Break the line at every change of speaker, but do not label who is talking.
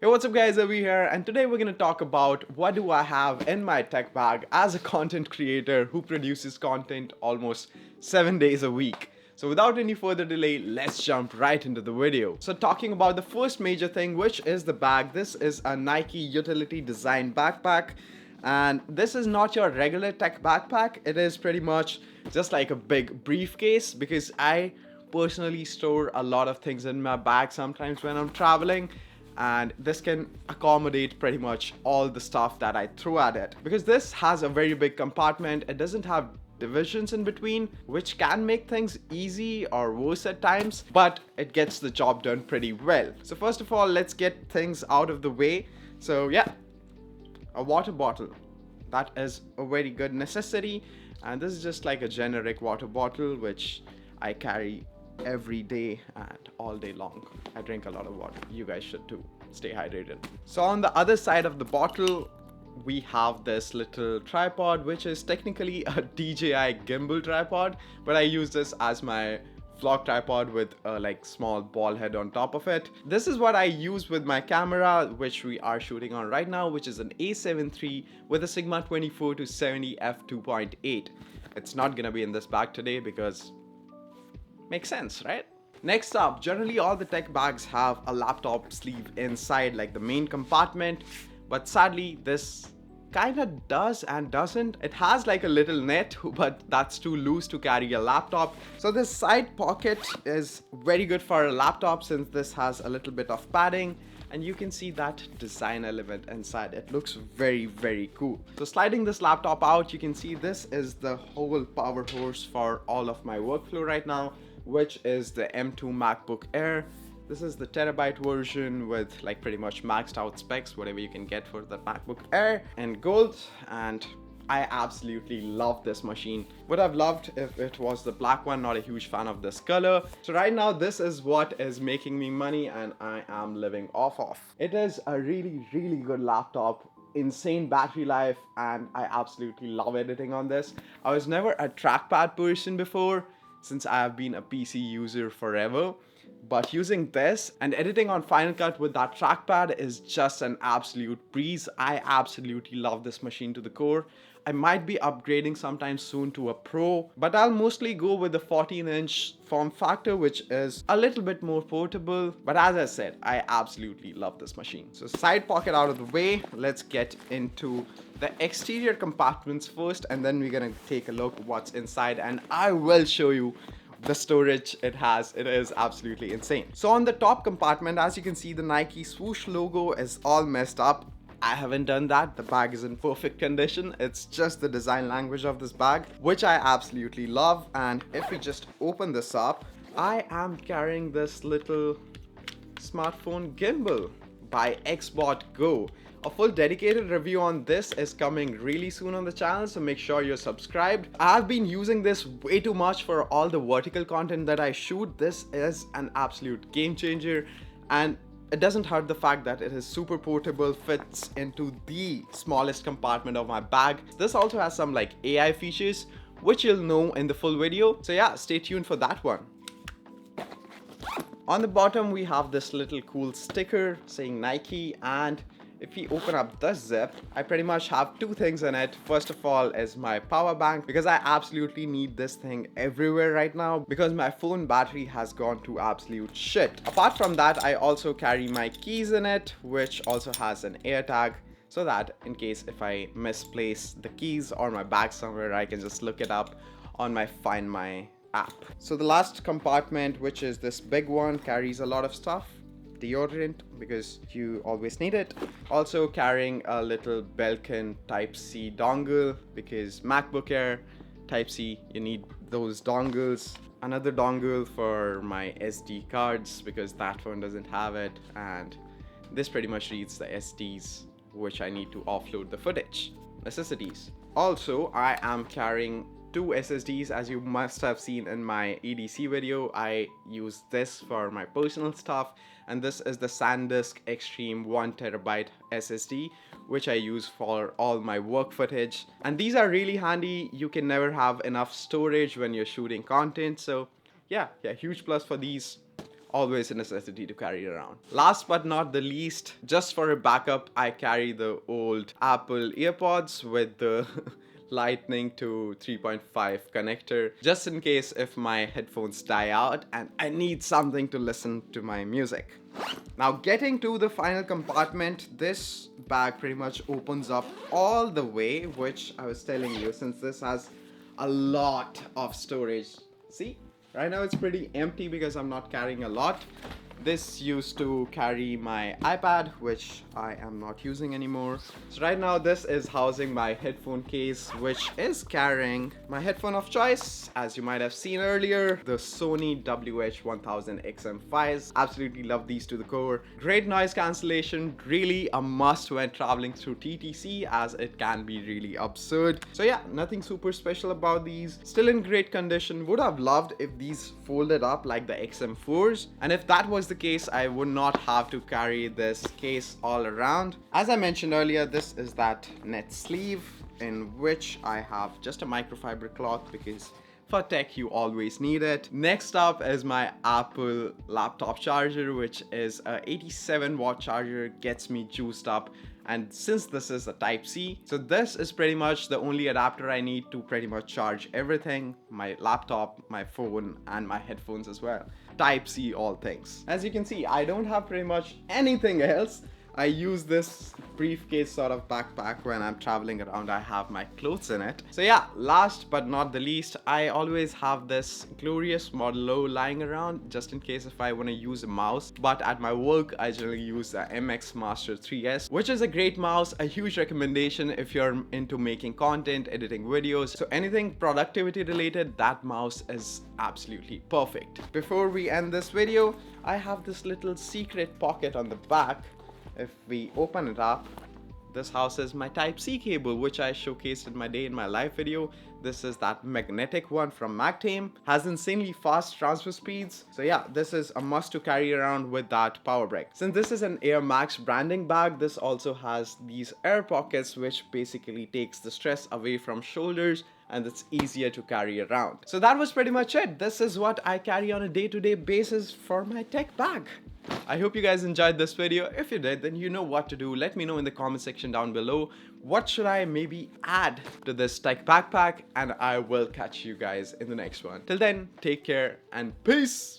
Hey, what's up guys, Abhi here, and today we're going to talk about what do I have in my tech bag as a content creator who produces content almost 7 days a week. So without any further delay, let's jump right into the video. So talking about the first major thing, which is the bag. This is a Nike utility design backpack. And this is not your regular tech backpack. It is pretty much just like a big briefcase because I personally store a lot of things in my bag sometimes when I'm traveling, and this can accommodate pretty much all the stuff that I throw at it. Because this has a very big compartment, it doesn't have divisions in between, which can make things easy or worse at times, but it gets the job done pretty well. So first of all, let's get things out of the way. So yeah, a water bottle. That is a very good necessity, and this is just like a generic water bottle which I carry every day and all day long. I drink a lot of water. You guys should too. Stay hydrated. So on the other side of the bottle, we have this little tripod, which is technically a DJI gimbal tripod, but I use this as my vlog tripod with a like small ball head on top of it. This is what I use with my camera, which we are shooting on right now, which is an A7 III with a Sigma 24 to 70 f2.8. It's not gonna be in this bag today because makes sense, right? Next up, generally all the tech bags have a laptop sleeve inside, like the main compartment, but sadly this kind of does and doesn't. It has like a little net, but that's too loose to carry a laptop. So this side pocket is very good for a laptop since this has a little bit of padding, and you can see that design element inside. It looks very, very cool. So sliding this laptop out, you can see this is the whole power source for all of my workflow right now, which is the M2 MacBook Air. This is the terabyte version with like pretty much maxed out specs, whatever you can get for the MacBook Air, in gold, and I absolutely love this machine. Would have loved if it was the black one, not a huge fan of this color. So right now this is what is making me money and I am living off of. It is a really, really good laptop, insane battery life, and I absolutely love editing on this. I was never a trackpad person before, since I have been a PC user forever, but using this and editing on Final Cut with that trackpad is just an absolute breeze. I absolutely love this machine to the core. I might be upgrading sometime soon to a Pro, but I'll mostly go with the 14-inch form factor, which is a little bit more portable. But as I said, I absolutely love this machine. So side pocket out of the way, let's get into the exterior compartments first, and then we're gonna take a look what's inside, and I will show you the storage it has. It is absolutely insane. So on the top compartment, as you can see, the Nike swoosh logo is all messed up. I haven't done that. The bag is in perfect condition. It's just the design language of this bag, which I absolutely love. And if we just open this up, I am carrying this little smartphone gimbal by Xbot Go. A full dedicated review on this is coming really soon on the channel, so make sure you're subscribed. I've been using this way too much for all the vertical content that I shoot. This is an absolute game changer, and it doesn't hurt the fact that it is super portable, fits into the smallest compartment of my bag. This also has some like AI features, which you'll know in the full video. So yeah, stay tuned for that one. On the bottom, we have this little cool sticker saying Nike, and if we open up the zip, I pretty much have two things in it. First of all is my power bank, because I absolutely need this thing everywhere right now because my phone battery has gone to absolute shit. Apart from that, I also carry my keys in it, which also has an air tag, so that in case if I misplace the keys or my bag somewhere, I can just look it up on my Find My app. So the last compartment, which is this big one, carries a lot of stuff. Deodorant, because you always need it. Also carrying a little Belkin Type-C dongle, because MacBook Air Type-C, you need those dongles. Another dongle for my SD cards, because that one doesn't have it. And this pretty much reads the SDs, which I need to offload the footage. Necessities. Also, I am carrying two SSDs, as you must have seen in my EDC video. I use this for my personal stuff, and this is the SanDisk Extreme 1TB SSD, which I use for all my work footage. And these are really handy. You can never have enough storage when you're shooting content. So yeah, huge plus for these. always a necessity to carry around. Last but not the least, just for a backup, I carry the old Apple Earpods with the lightning to 3.5 connector, just in case if my headphones die out and I need something to listen to my music. Now, getting to the final compartment, this bag pretty much opens up all the way, which I was telling you, since this has a lot of storage. See, right now it's pretty empty because I'm not carrying a lot. This used to carry my iPad, which I am not using anymore. So right now this is housing my headphone case, which is carrying my headphone of choice. As you might have seen earlier, the Sony WH-1000XM5s. Absolutely love these to the core. Great noise cancellation, really a must when traveling through TTC, as it can be really absurd. So yeah, nothing super special about these. Still in great condition. Would have loved if these folded up like the XM4s, and if that was the case, I would not have to carry this case all around. As I mentioned earlier, this is that net sleeve in which I have just a microfiber cloth because for tech you always need it. Next up is my Apple laptop charger, which is a 87 watt charger, gets me juiced up. And since this is a Type-C, so this is pretty much the only adapter I need to pretty much charge everything, my laptop, my phone, and my headphones as well. Type-C all things. As you can see, I don't have pretty much anything else. I use this briefcase sort of backpack when I'm traveling around. I have my clothes in it. So yeah, last but not the least, I always have this glorious Model O lying around just in case if I want to use a mouse. But at my work, I generally use the MX Master 3S, which is a great mouse, a huge recommendation if you're into making content, editing videos. So anything productivity related, that mouse is absolutely perfect. Before we end this video, I have this little secret pocket on the back. If we open it up, this houses my Type-C cable, which I showcased in my day in my live video. This is that magnetic one from Magtame, has insanely fast transfer speeds. So yeah, this is a must to carry around with that Powerbank. Since this is an Air Max branding bag, this also has these air pockets, which basically takes the stress away from shoulders, and it's easier to carry around. So that was pretty much it. This is what I carry on a day-to-day basis for my tech bag. I hope you guys enjoyed this video. If you did, then you know what to do. Let me know in the comment section down below. What should I maybe add to this tech backpack? And I will catch you guys in the next one. Till then, take care and peace.